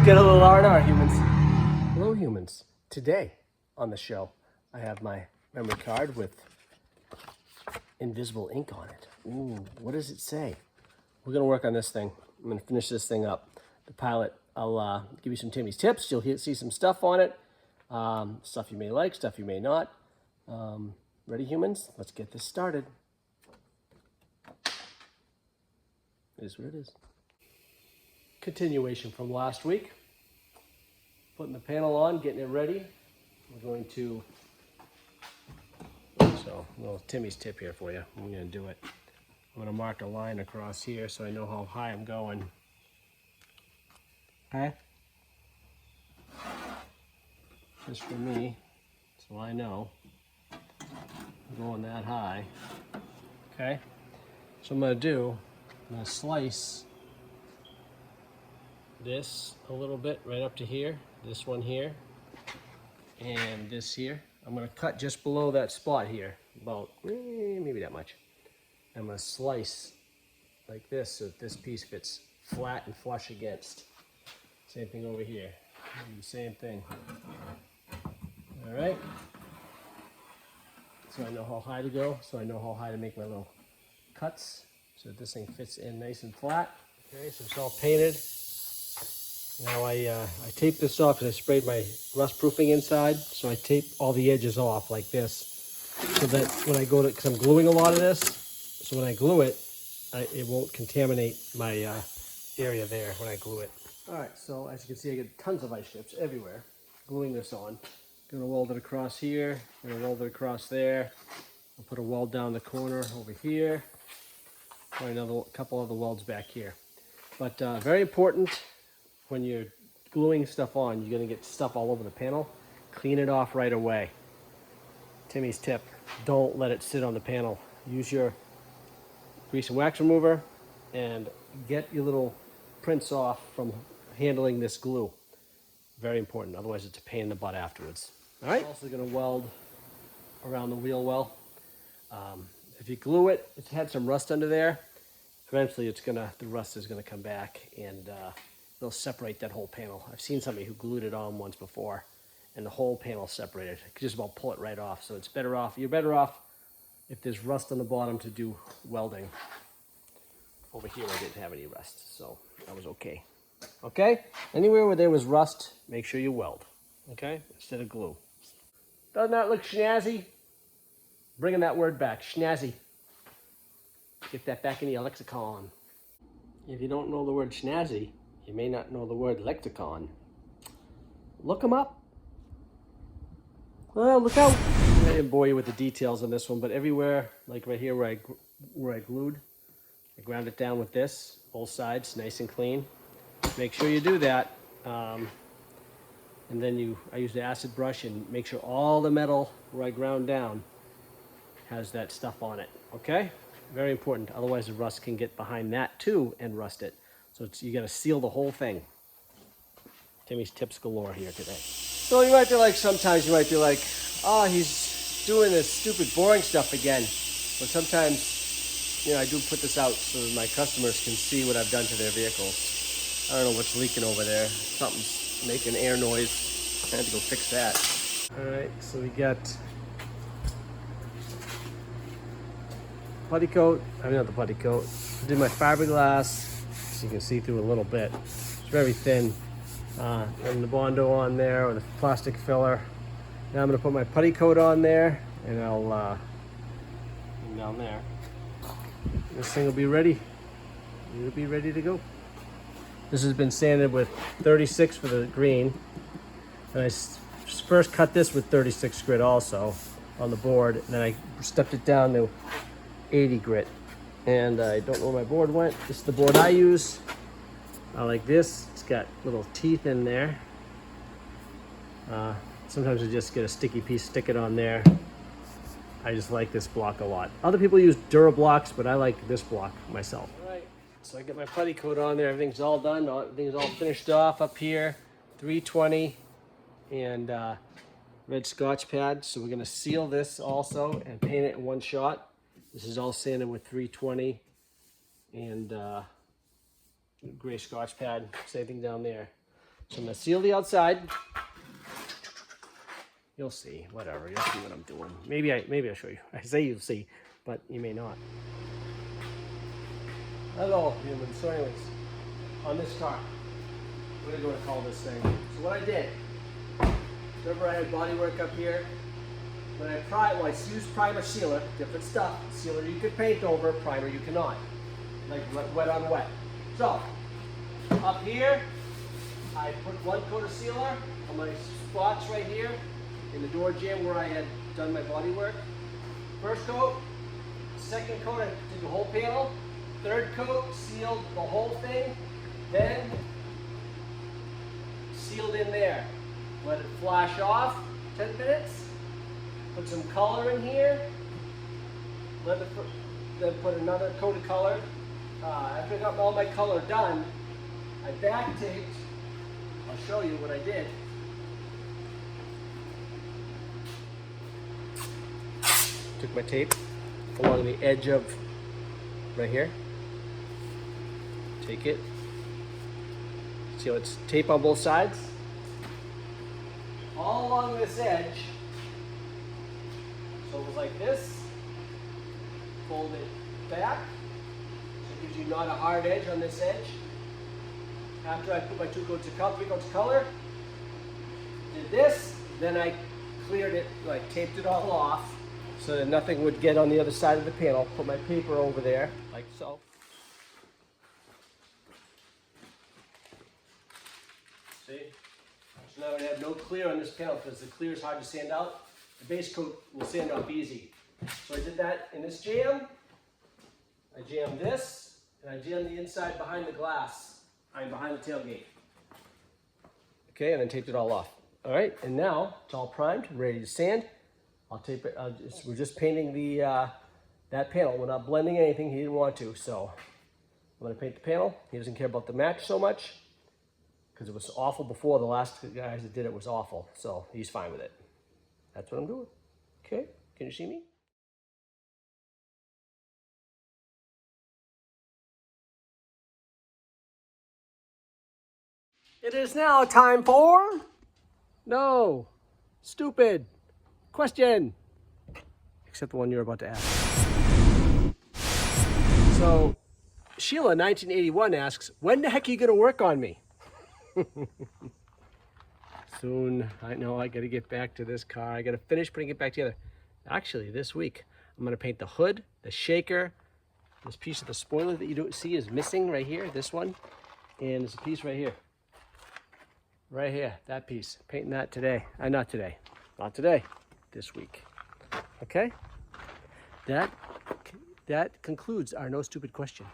get a little R&R, humans. Hello, humans. Today on the show, I have my memory card with invisible ink on it. Ooh, what does it say? We're gonna work on this thing. I'm gonna finish this thing up. The pilot, I'll give you some Timmy's tips. You'll see some stuff on it. Stuff you may like, stuff you may not. Ready, humans? Let's get this started. It is what it is. Continuation from last week. Putting the panel on, getting it ready. We're going to, so a little Timmy's tip here for you. I'm gonna do it. I'm gonna mark a line across here so I know how high I'm going. Okay? Just for me, so I know I'm going that high. Okay? So I'm gonna do, I'm gonna slice this a little bit right up to here, this one here, and this here. I'm gonna cut just below that spot here, about maybe that much. I'm gonna slice like this so that this piece fits flat and flush against. Same thing over here, same thing. All right, so I know how high to go, so I know how high to make my little cuts so that this thing fits in nice and flat. Okay, so it's all painted. Now I taped this off because I sprayed my rust proofing inside, so I tape all the edges off like this, so that when I go to, because I'm gluing a lot of this, so when I glue it, it won't contaminate my area there when I glue it. All right, so as you can see, I get tons of ice chips everywhere. Gluing this on. Gonna weld it across here. Gonna weld it across there. I'll put a weld down the corner over here. Probably another couple of the welds back here. But very important. When you're gluing stuff on, you're gonna get stuff all over the panel. Clean it off right away. Timmy's tip, don't let it sit on the panel. Use your grease and wax remover and get your little prints off from handling this glue. Very important, otherwise it's a pain in the butt afterwards. All right, also gonna weld around the wheel well. If you glue it, it's had some rust under there. Eventually the rust is gonna come back and it'll separate that whole panel. I've seen somebody who glued it on once before and the whole panel separated. You could just about pull it right off. So it's better off, you're better off if there's rust on the bottom to do welding. Over here I didn't have any rust, so that was okay. Okay, anywhere where there was rust, make sure you weld, okay, instead of glue. Doesn't that look snazzy? Bringing that word back, snazzy. Get that back in your lexicon. If you don't know the word snazzy, you may not know the word lexicon. Look them up. Well, look out. I didn't bore you with the details on this one, but everywhere, like right here where I glued, I ground it down with this, both sides, nice and clean. Make sure you do that. And then I use the acid brush and make sure all the metal where I ground down has that stuff on it, okay? Very important, otherwise the rust can get behind that too and rust it. So you gotta seal the whole thing. Timmy's tips galore here today. So you might be like, sometimes you might be like, oh, he's doing this stupid boring stuff again. But sometimes, I do put this out so that my customers can see what I've done to their vehicles. I don't know what's leaking over there. Something's making air noise. I had to go fix that. All right, so we got putty coat. I mean, not the putty coat. I did my fiberglass, so you can see through a little bit. It's very thin. And the Bondo on there, or the plastic filler. Now I'm gonna put my putty coat on there, and I'll down there. This thing will be ready. It'll be ready to go. This has been sanded with 36 for the green, and I first cut this with 36 grit also on the board, and then I stepped it down to 80 grit. And I don't know where my board went. This is the board I use. I like this. It's got little teeth in there. Sometimes I just get a sticky piece, stick it on there. I just like this block a lot. Other people use Durablocks, but I like this block myself. All right, so I get my putty coat on there. Everything's all done. Everything's all finished off up here. 320 and red Scotch pad. So we're gonna seal this also and paint it in one shot. This is all sanded with 320 and gray Scotch pad. Same thing down there. So I'm gonna seal the outside. You'll see, whatever, you'll see what I'm doing. Maybe I'll show you. I say you'll see, but you may not. Hello, humans. So anyways, on this car, what are you going to call this thing? So what I did, remember I had bodywork up here? When I used primer sealer, different stuff. Sealer you could paint over, primer you cannot. Like wet on wet. So, up here, I put one coat of sealer on my spots right here in the door jamb where I had done my bodywork. First coat, second coat I did the whole panel, third coat sealed the whole thing, then sealed in there. Let it flash off 10 minutes. Put some color in here. Then put another coat of color. After I got all my color done, I back taped. I'll show you what I did. Took my tape along the edge of right here. Take it. See how it's tape on both sides? All along this edge. So it was like this, fold it back, so it gives you not a hard edge on this edge. After I put my 3 coats of color, did this, then I cleared it, like taped it all off, so that nothing would get on the other side of the panel. Put my paper over there, like so. See? So now I have no clear on this panel because the clear is hard to sand out. The base coat will sand off easy. So I did that in this jam. I jammed this, and I jammed the inside behind the glass. I'm behind the tailgate. Okay, and then taped it all off. All right, and now it's all primed, ready to sand. I'll tape it. We're just painting the that panel. We're not blending anything. He didn't want to, so I'm gonna paint the panel. He doesn't care about the match so much because it was awful before. The last guys that did it was awful, so he's fine with it. That's what I'm doing. Okay, can you see me? It is now time for no stupid question, except the one you're about to ask. So Sheila 1981 asks, when the heck are you gonna work on me? Soon. I know I gotta get back to this car. I gotta finish putting it back together. Actually, this week, I'm gonna paint the hood, the shaker, this piece of the spoiler that you don't see is missing right here, this one, and there's a piece right here. Right here, that piece. Painting that today. Not today. Not today. This week. Okay? That concludes our no stupid question.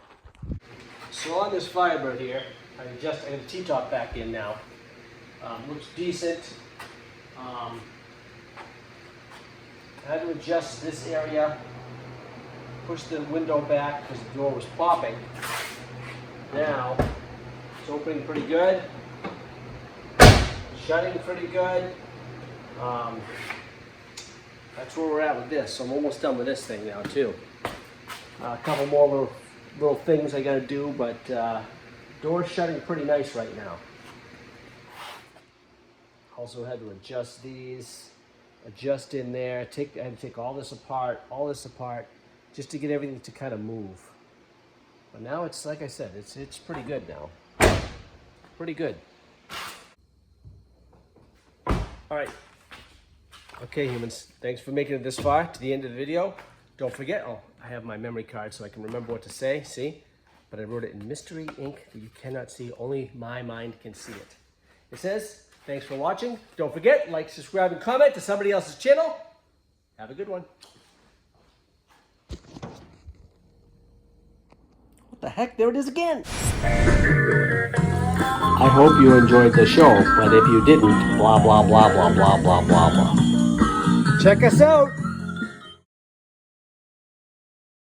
So on this Firebird here, I got the T-top back in now. Looks decent. I had to adjust this area, push the window back because the door was popping. Now it's opening pretty good, shutting pretty good. That's where we're at with this. So I'm almost done with this thing now too. A couple more little things I gotta do, but door's shutting pretty nice right now. Also had to adjust these, adjust in there. I had to take all this apart, just to get everything to kind of move. But now it's, like I said, it's pretty good now. Pretty good. All right. Okay, humans, thanks for making it this far to the end of the video. Don't forget, I have my memory card so I can remember what to say, see? But I wrote it in mystery ink that you cannot see, only my mind can see it. It says, thanks for watching. Don't forget, like, subscribe, and comment to somebody else's channel. Have a good one. What the heck? There it is again. I hope you enjoyed the show, but if you didn't, blah, blah, blah, blah, blah, blah, blah, blah. Check us out.